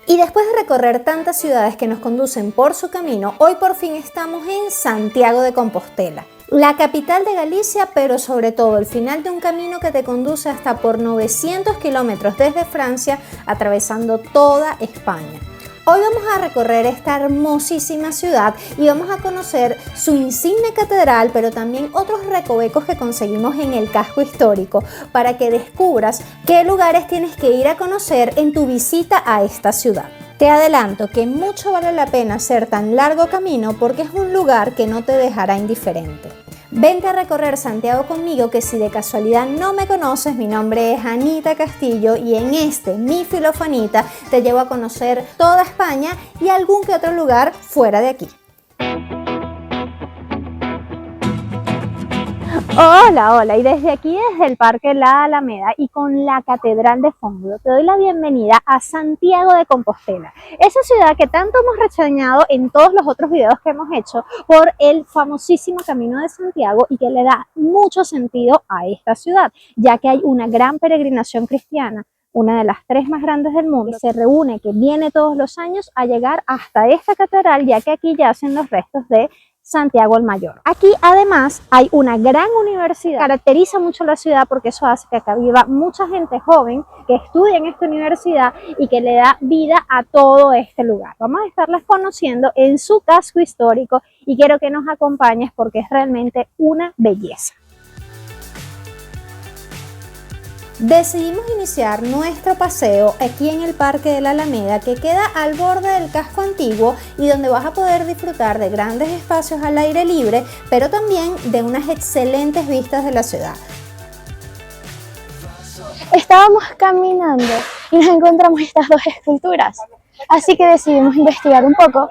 Y después de recorrer tantas ciudades que nos conducen por su camino, hoy por fin estamos en Santiago de Compostela, la capital de Galicia, pero sobre todo el final de un camino que te conduce hasta por 900 kilómetros desde Francia, atravesando toda España. Hoy vamos a recorrer esta hermosísima ciudad y vamos a conocer su insigne catedral, pero también otros recovecos que conseguimos en el casco histórico, para que descubras qué lugares tienes que ir a conocer en tu visita a esta ciudad. Te adelanto que mucho vale la pena hacer tan largo camino porque es un lugar que no te dejará indiferente. Vente a recorrer Santiago conmigo, que si de casualidad no me conoces, mi nombre es Anita Castillo y en Mi Filofanita te llevo a conocer toda España y algún que otro lugar fuera de aquí. Hola, y desde aquí, desde el Parque La Alameda y con la Catedral de fondo, te doy la bienvenida a Santiago de Compostela, esa ciudad que tanto hemos reseñado en todos los otros videos que hemos hecho por el famosísimo Camino de Santiago y que le da mucho sentido a esta ciudad, ya que hay una gran peregrinación cristiana, una de las 3 más grandes del mundo, que se reúne, que viene todos los años a llegar hasta esta catedral, ya que aquí yacen los restos de Santiago el Mayor. Aquí además hay una gran universidad, caracteriza mucho la ciudad porque eso hace que acá viva mucha gente joven que estudia en esta universidad y que le da vida a todo este lugar. Vamos a estarlas conociendo en su casco histórico y quiero que nos acompañes porque es realmente una belleza. Decidimos iniciar nuestro paseo aquí en el Parque de la Alameda, que queda al borde del casco antiguo y donde vas a poder disfrutar de grandes espacios al aire libre, pero también de unas excelentes vistas de la ciudad. Estábamos caminando y nos encontramos estas 2 esculturas, así que decidimos investigar un poco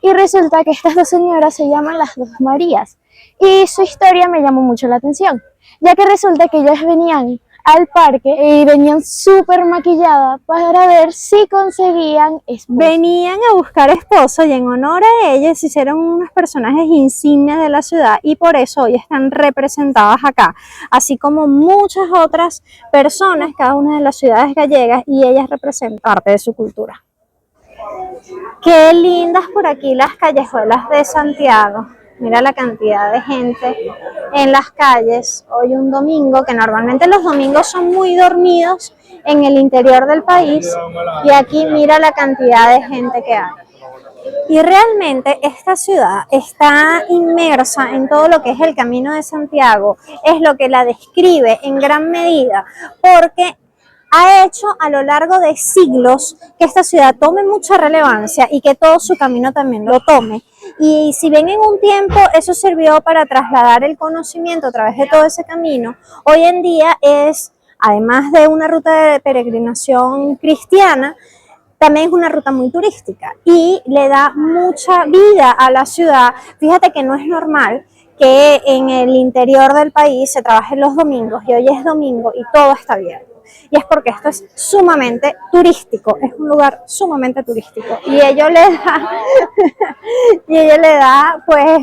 y resulta que estas 2 señoras se llaman las 2 Marías y su historia me llamó mucho la atención, ya que resulta que ellas venían al parque y venían súper maquilladas para ver si conseguían esposo. Venían a buscar esposo y en honor a ellas se hicieron unos personajes insignes de la ciudad y por eso hoy están representadas acá, así como muchas otras personas, cada una de las ciudades gallegas, y ellas representan parte de su cultura. Qué lindas por aquí las callejuelas de Santiago. Mira la cantidad de gente en las calles, hoy un domingo, que normalmente los domingos son muy dormidos en el interior del país, y aquí mira la cantidad de gente que hay. Y realmente esta ciudad está inmersa en todo lo que es el Camino de Santiago, es lo que la describe en gran medida, porque ha hecho a lo largo de siglos que esta ciudad tome mucha relevancia y que todo su camino también lo tome. Y si bien en un tiempo eso sirvió para trasladar el conocimiento a través de todo ese camino, hoy en día es, además de una ruta de peregrinación cristiana, también es una ruta muy turística y le da mucha vida a la ciudad. Fíjate que no es normal que en el interior del país se trabaje los domingos y hoy es domingo y todo está abierto. Y es porque esto es sumamente turístico, es un lugar sumamente turístico y ello le da pues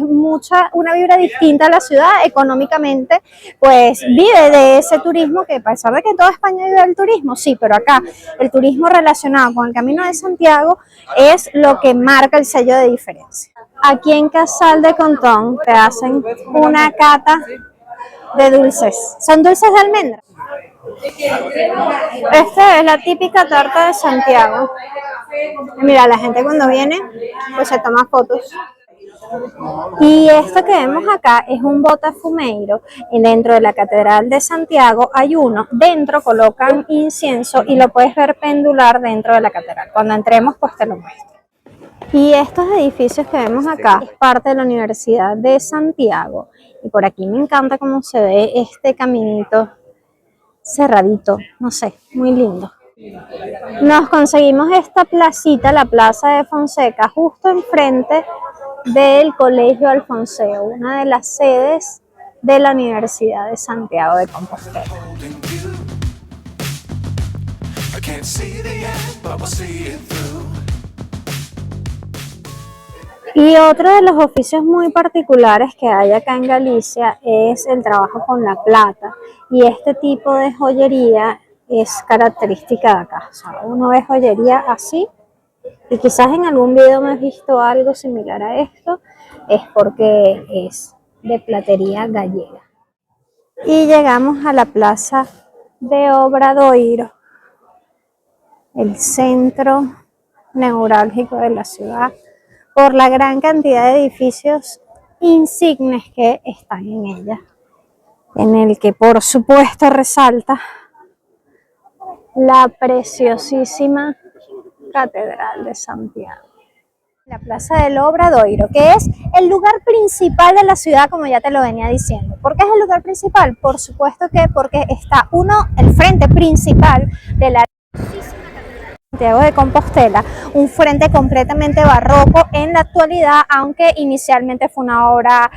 una vibra distinta a la ciudad. Económicamente pues vive de ese turismo, que a pesar de que en toda España vive del turismo, sí, pero acá el turismo relacionado con el Camino de Santiago es lo que marca el sello de diferencia. Aquí en Casal de Contón te hacen una cata de dulces, son dulces de almendra. Esta es la típica tarta de Santiago. Mira, la gente cuando viene pues se toma fotos. Y esto que vemos acá es un botafumeiro, y dentro de la Catedral de Santiago hay uno, dentro colocan incienso y lo puedes ver pendular dentro de la catedral. Cuando entremos pues te lo muestro. Y estos edificios que vemos acá es parte de la Universidad de Santiago y por aquí me encanta cómo se ve este caminito cerradito, no sé, muy lindo. Nos conseguimos esta placita, la Plaza de Fonseca, justo enfrente del Colegio Alfonseo, una de las sedes de la Universidad de Santiago de Compostela. Y otro de los oficios muy particulares que hay acá en Galicia es el trabajo con la plata, y este tipo de joyería es característica de acá. O sea, uno ve joyería así y quizás en algún video me has visto algo similar a esto, es porque es de platería gallega. Y llegamos a la plaza de Obradoiro, el centro neurálgico de la ciudad, por la gran cantidad de edificios insignes que están en ella, en el que por supuesto resalta la preciosísima Catedral de Santiago. La Plaza del Obradoiro, que es el lugar principal de la ciudad, como ya te lo venía diciendo. ¿Por qué es el lugar principal? Por supuesto que porque está el frente principal de la Santiago de Compostela, un frente completamente barroco en la actualidad, aunque inicialmente fue una obra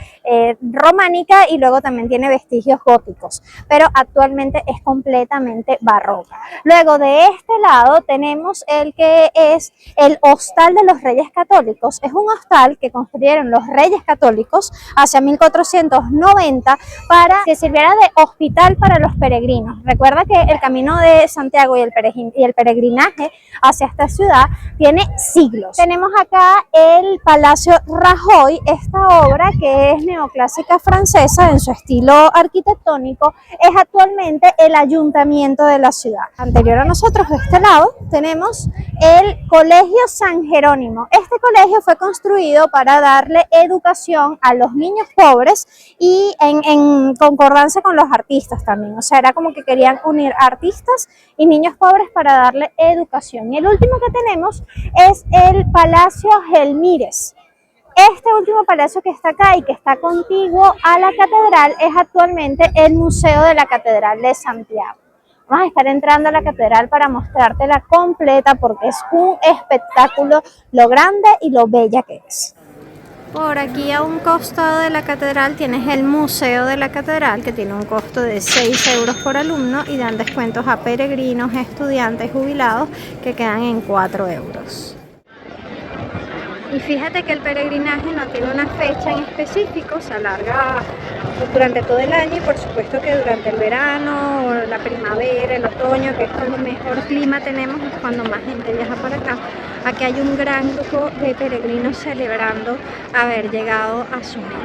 románica y luego también tiene vestigios góticos, pero actualmente es completamente barroca. Luego de este lado tenemos el que es el Hostal de los Reyes Católicos. Es un hostal que construyeron los Reyes Católicos hacia 1490 para que sirviera de hospital para los peregrinos. Recuerda que el camino de Santiago y el peregrinaje hacia esta ciudad tiene siglos. Tenemos acá el Palacio Rajoy, esta obra que es neoclásica francesa en su estilo arquitectónico, es actualmente el ayuntamiento de la ciudad. Anterior a nosotros, de este lado, tenemos el Colegio San Jerónimo. Este colegio fue construido para darle educación a los niños pobres y en concordancia con los artistas también. O sea, era como que querían unir artistas y niños pobres para darle educación. Y el último que tenemos es el Palacio Gelmírez. Este último palacio que está acá y que está contiguo a la catedral es actualmente el Museo de la Catedral de Santiago. Vamos a estar entrando a la catedral para mostrártela completa porque es un espectáculo lo grande y lo bella que es. Por aquí a un costado de la catedral tienes el Museo de la Catedral, que tiene un costo de 6 euros por alumno y dan descuentos a peregrinos, estudiantes, jubilados, que quedan en 4 euros. Y fíjate que el peregrinaje no tiene una fecha en específico, se alarga durante todo el año y por supuesto que durante el verano, la primavera, el otoño, que es cuando mejor clima tenemos, es cuando más gente viaja para acá. Aquí hay un gran grupo de peregrinos celebrando haber llegado a su meta.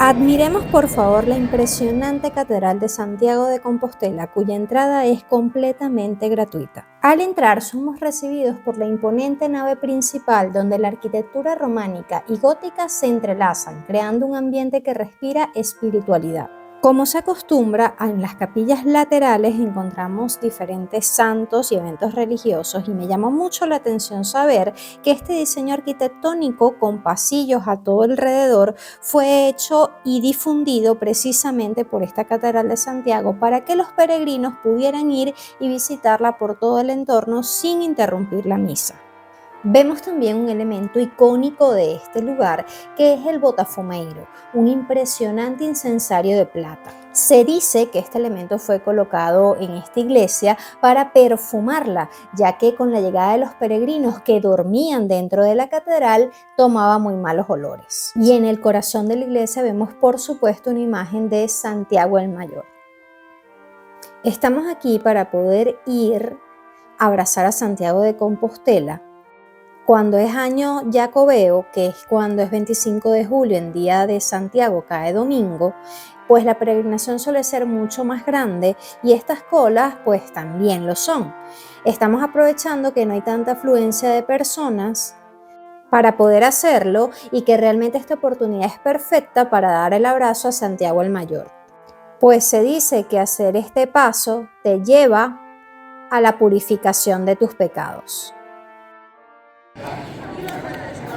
Admiremos por favor la impresionante Catedral de Santiago de Compostela, cuya entrada es completamente gratuita. Al entrar somos recibidos por la imponente nave principal, donde la arquitectura románica y gótica se entrelazan, creando un ambiente que respira espiritualidad. Como se acostumbra, en las capillas laterales encontramos diferentes santos y eventos religiosos y me llamó mucho la atención saber que este diseño arquitectónico con pasillos a todo alrededor fue hecho y difundido precisamente por esta Catedral de Santiago para que los peregrinos pudieran ir y visitarla por todo el entorno sin interrumpir la misa. Vemos también un elemento icónico de este lugar, que es el botafumeiro, un impresionante incensario de plata. Se dice que este elemento fue colocado en esta iglesia para perfumarla, ya que con la llegada de los peregrinos que dormían dentro de la catedral, tomaba muy malos olores. Y en el corazón de la iglesia vemos por supuesto una imagen de Santiago el Mayor. Estamos aquí para poder ir a abrazar a Santiago de Compostela. Cuando es año jacobeo, que es cuando es 25 de julio, en día de Santiago, cae domingo, pues la peregrinación suele ser mucho más grande y estas colas pues también lo son. Estamos aprovechando que no hay tanta afluencia de personas para poder hacerlo y que realmente esta oportunidad es perfecta para dar el abrazo a Santiago el Mayor. Pues se dice que hacer este paso te lleva a la purificación de tus pecados.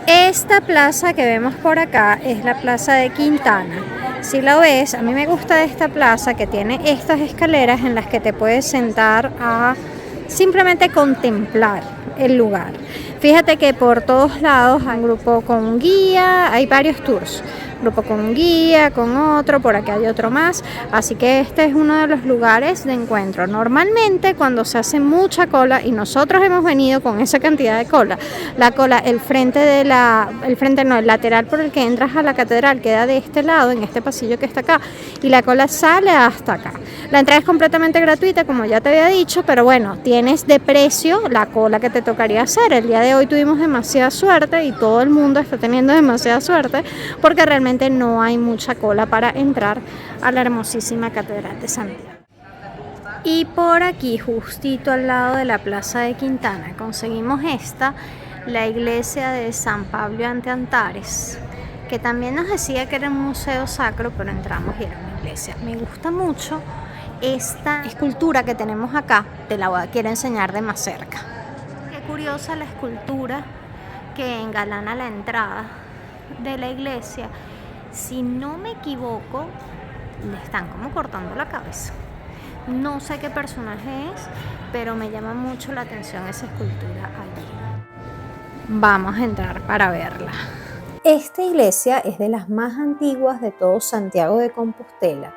Esta plaza que vemos por acá es la Plaza de Quintana. Si la ves, a mí me gusta esta plaza que tiene estas escaleras en las que te puedes sentar a simplemente contemplar el lugar. Fíjate que por todos lados hay un grupo con guía, hay varios tours. grupo con un guía, con otro, por aquí hay otro más, así que este es uno de los lugares de encuentro. Normalmente cuando se hace mucha cola, y nosotros hemos venido con esa cantidad de cola, la cola, el lateral por el que entras a la catedral queda de este lado, en este pasillo que está acá, y la cola sale hasta acá. La entrada es completamente gratuita, como ya te había dicho, pero bueno, tienes de precio la cola que te tocaría hacer. El día de hoy tuvimos demasiada suerte y todo el mundo está teniendo demasiada suerte porque realmente no hay mucha cola para entrar a la hermosísima Catedral de Santiago. Y por aquí, justito al lado de la Plaza de Quintana, conseguimos la iglesia de San Pablo ante Antares, que también nos decía que era un museo sacro, pero entramos y era una iglesia. Me gusta mucho esta escultura que tenemos acá, quiero enseñar de más cerca. Qué curiosa la escultura que engalana la entrada de la iglesia. Si no me equivoco, le están como cortando la cabeza. No sé qué personaje es, pero me llama mucho la atención esa escultura allí. Vamos a entrar para verla. Esta iglesia es de las más antiguas de todo Santiago de Compostela.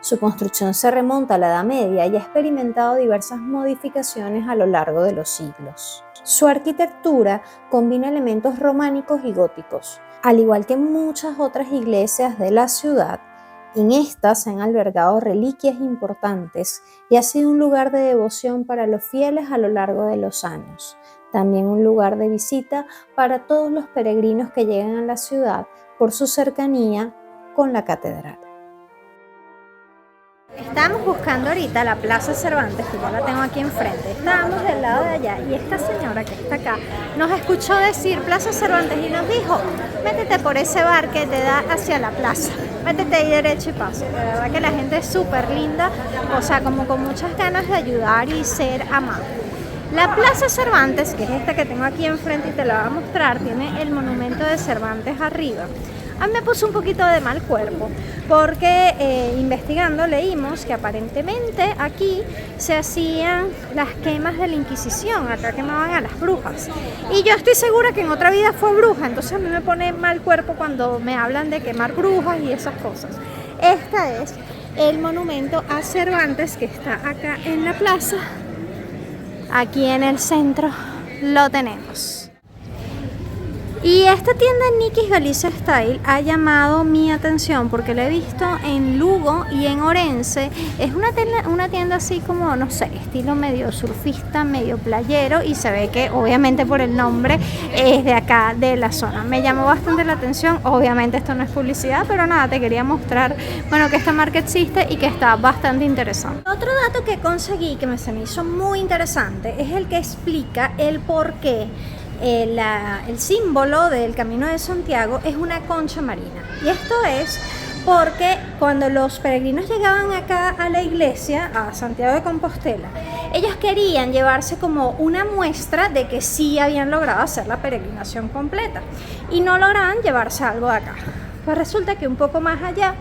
Su construcción se remonta a la Edad Media y ha experimentado diversas modificaciones a lo largo de los siglos. Su arquitectura combina elementos románicos y góticos. Al igual que muchas otras iglesias de la ciudad, en estas se han albergado reliquias importantes y ha sido un lugar de devoción para los fieles a lo largo de los años. También un lugar de visita para todos los peregrinos que llegan a la ciudad por su cercanía con la catedral. Estábamos buscando ahorita la Plaza Cervantes, que yo la tengo aquí enfrente. Estábamos del lado de allá y esta señora que está acá nos escuchó decir Plaza Cervantes y nos dijo: métete por ese bar que te da hacia la plaza, métete ahí derecho y pasa. De verdad que la gente es súper linda, o sea, como con muchas ganas de ayudar y ser amable. La Plaza Cervantes, que es esta que tengo aquí enfrente y te la voy a mostrar, tiene el monumento de Cervantes arriba. A mí me puso un poquito de mal cuerpo porque investigando leímos que aparentemente aquí se hacían las quemas de la Inquisición, acá quemaban a las brujas. Y yo estoy segura que en otra vida fue bruja, entonces a mí me pone mal cuerpo cuando me hablan de quemar brujas y esas cosas. Este es el monumento a Cervantes que está acá en la plaza. Aquí en el centro lo tenemos. Y esta tienda Nikis Galicia Style ha llamado mi atención porque la he visto en Lugo y en Orense. Es una tienda así como, no sé, estilo medio surfista, medio playero, y se ve que obviamente por el nombre es de acá, de la zona. Me llamó bastante la atención. Obviamente esto no es publicidad, pero nada, te quería mostrar, bueno, que esta marca existe y que está bastante interesante. Otro dato que conseguí que se me hizo muy interesante es el que explica el por qué el símbolo del Camino de Santiago es una concha marina. Y esto es porque cuando los peregrinos llegaban acá a la iglesia, a Santiago de Compostela, ellos querían llevarse como una muestra de que sí habían logrado hacer la peregrinación completa y no lograban llevarse algo de acá. Pues resulta que un poco más allá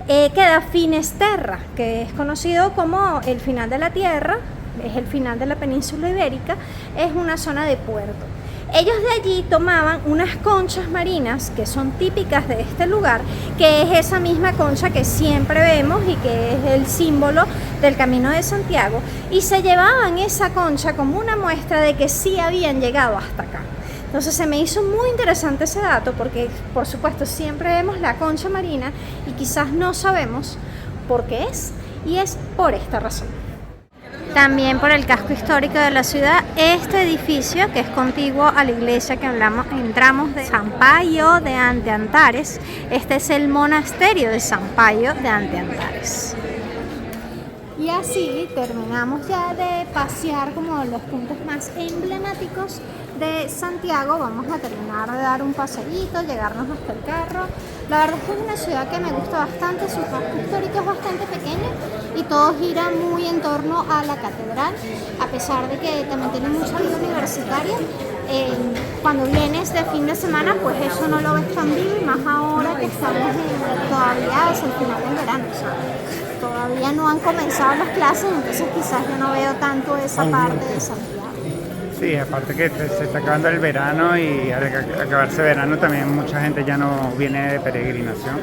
queda Finisterra, que es conocido como el final de la tierra, es el final de la península ibérica, es una zona de puerto. Ellos de allí tomaban unas conchas marinas que son típicas de este lugar, que es esa misma concha que siempre vemos y que es el símbolo del Camino de Santiago, y se llevaban esa concha como una muestra de que sí habían llegado hasta acá. Entonces se me hizo muy interesante ese dato porque, por supuesto, siempre vemos la concha marina y quizás no sabemos por qué es, y es por esta razón. También por el casco histórico de la ciudad, este edificio que es contiguo a la iglesia que entramos de San Paio de ante Antares. Este es el monasterio de San Paio de ante Antares. Y así terminamos ya de pasear como los puntos más emblemáticos de Santiago. Vamos a terminar de dar un paseíto, llegarnos hasta el carro. La verdad es que es una ciudad que me gusta bastante, su casco histórico es bastante pequeño y todo gira muy en torno a la catedral, a pesar de que también tiene mucha vida universitaria. Cuando vienes de fin de semana, pues eso no lo ves tan vivo, y más ahora que estamos todavía hacia el final del verano, o sea, todavía no han comenzado las clases, entonces quizás yo no veo tanto esa parte de Santiago. Sí, aparte que se está acabando el verano y al acabarse verano también mucha gente ya no viene de peregrinación.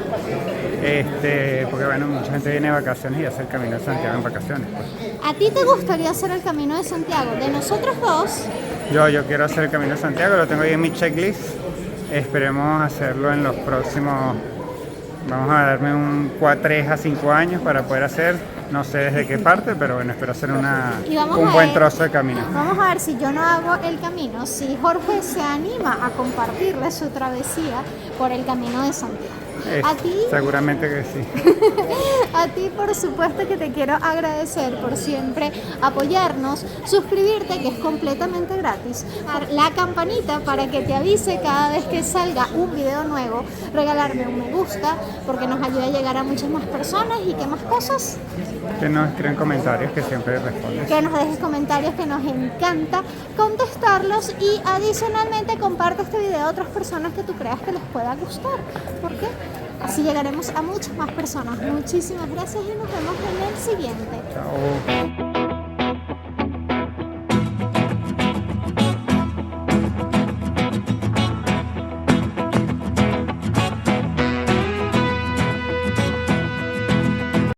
Porque bueno, mucha gente viene de vacaciones y hace el Camino de Santiago en vacaciones, pues. ¿A ti te gustaría hacer el Camino de Santiago? De nosotros dos, Yo quiero hacer el Camino de Santiago, lo tengo ahí en mi checklist. Esperemos hacerlo en los próximos, vamos a darme 3 a 5 años para poder hacer, no sé desde qué parte, pero bueno, espero hacer Y vamos un a buen ver. trozo de camino. vamos a ver si yo no hago el camino, si Jorge se anima a compartirle su travesía por el Camino de Santiago. A ti, Seguramente que sí. a ti por supuesto que te quiero agradecer por siempre apoyarnos, suscribirte que es completamente gratis, dar la campanita para que te avise cada vez que salga un video nuevo, regalarme un me gusta porque nos ayuda a llegar a muchas más personas y qué más cosas, Que nos escriban comentarios que siempre responden. que nos dejes comentarios que nos encanta contestarlos y adicionalmente comparte este video a otras personas que tú creas que les pueda gustar, porque así llegaremos a muchas más personas. Muchísimas gracias y nos vemos en el siguiente. Chao.